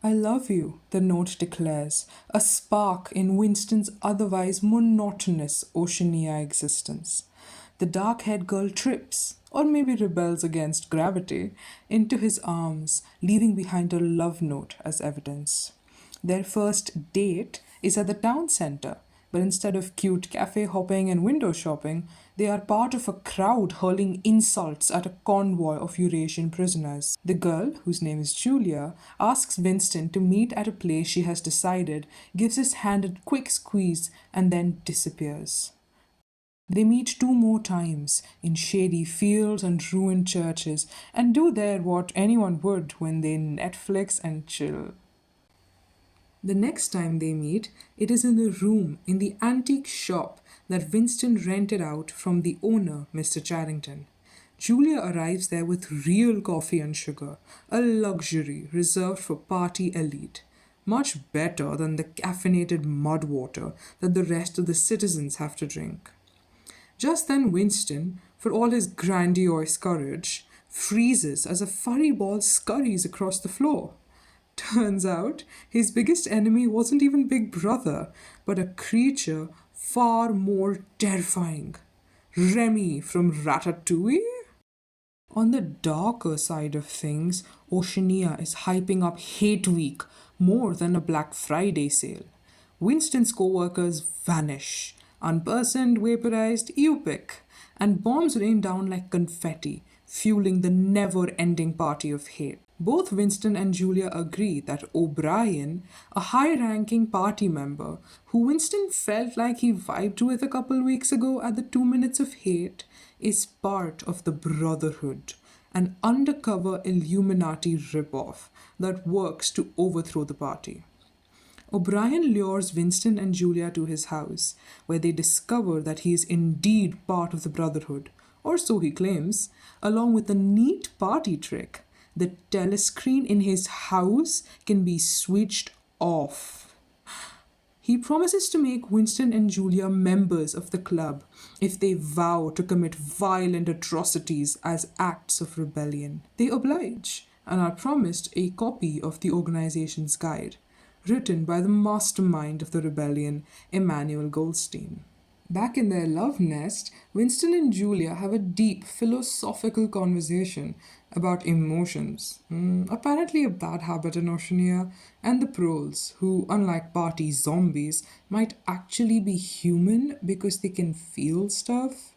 I love you, the note declares, a spark in Winston's otherwise monotonous Oceania existence. The dark-haired girl trips, or maybe rebels against gravity, into his arms, leaving behind a love note as evidence. Their first date is at the town centre, but instead of cute cafe hopping and window shopping, they are part of a crowd hurling insults at a convoy of Eurasian prisoners. The girl, whose name is Julia, asks Winston to meet at a place she has decided, gives his hand a quick squeeze, and then disappears. They meet 2 more times in shady fields and ruined churches and do there what anyone would when they Netflix and chill. The next time they meet, it is in the room in the antique shop that Winston rented out from the owner, Mr. Charrington. Julia arrives there with real coffee and sugar, a luxury reserved for party elite. Much better than the caffeinated mud water that the rest of the citizens have to drink. Just then Winston, for all his grandiose courage, freezes as a furry ball scurries across the floor. Turns out, his biggest enemy wasn't even Big Brother, but a creature far more terrifying. Remy from Ratatouille? On the darker side of things, Oceania is hyping up Hate Week more than a Black Friday sale. Winston's co-workers vanish. Unpersoned, vaporized, you pick. And bombs rain down like confetti, fueling the never-ending party of hate. Both Winston and Julia agree that O'Brien, a high-ranking party member who Winston felt like he vibed with a couple weeks ago at the 2 Minutes of Hate, is part of the Brotherhood, an undercover Illuminati ripoff that works to overthrow the party. O'Brien lures Winston and Julia to his house, where they discover that he is indeed part of the Brotherhood, or so he claims, along with a neat party trick. The telescreen in his house can be switched off. He promises to make Winston and Julia members of the club if they vow to commit violent atrocities as acts of rebellion. They oblige and are promised a copy of the organization's guide, written by the mastermind of the rebellion, Emmanuel Goldstein. Back in their love nest, Winston and Julia have a deep philosophical conversation about emotions, apparently a bad habit in Oceania, and the proles, who, unlike party zombies, might actually be human because they can feel stuff.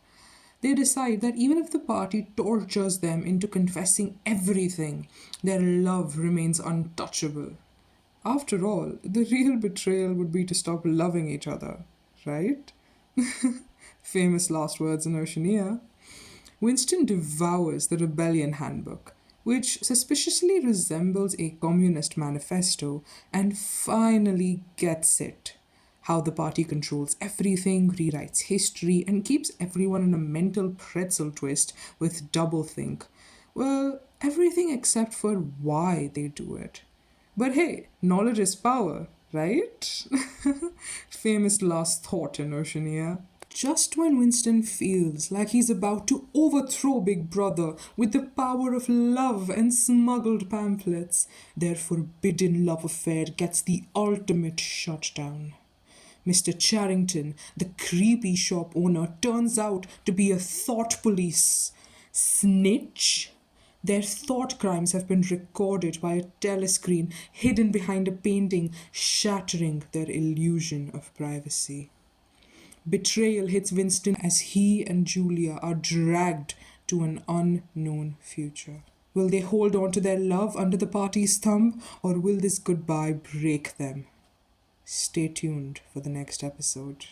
They decide that even if the party tortures them into confessing everything, their love remains untouchable. After all, the real betrayal would be to stop loving each other, right? Famous last words in Oceania. Winston devours the Rebellion Handbook, which suspiciously resembles a communist manifesto, and finally gets it. How the party controls everything, rewrites history, and keeps everyone in a mental pretzel twist with doublethink. Well, everything except for why they do it. But hey, knowledge is power, right? Famous last thought in Oceania. Just when Winston feels like he's about to overthrow Big Brother with the power of love and smuggled pamphlets, their forbidden love affair gets the ultimate shutdown. Mr. Charrington, the creepy shop owner, turns out to be a thought police. Snitch? Their thought crimes have been recorded by a telescreen hidden behind a painting, shattering their illusion of privacy. Betrayal hits Winston as he and Julia are dragged to an unknown future. Will they hold on to their love under the party's thumb, or will this goodbye break them? Stay tuned for the next episode.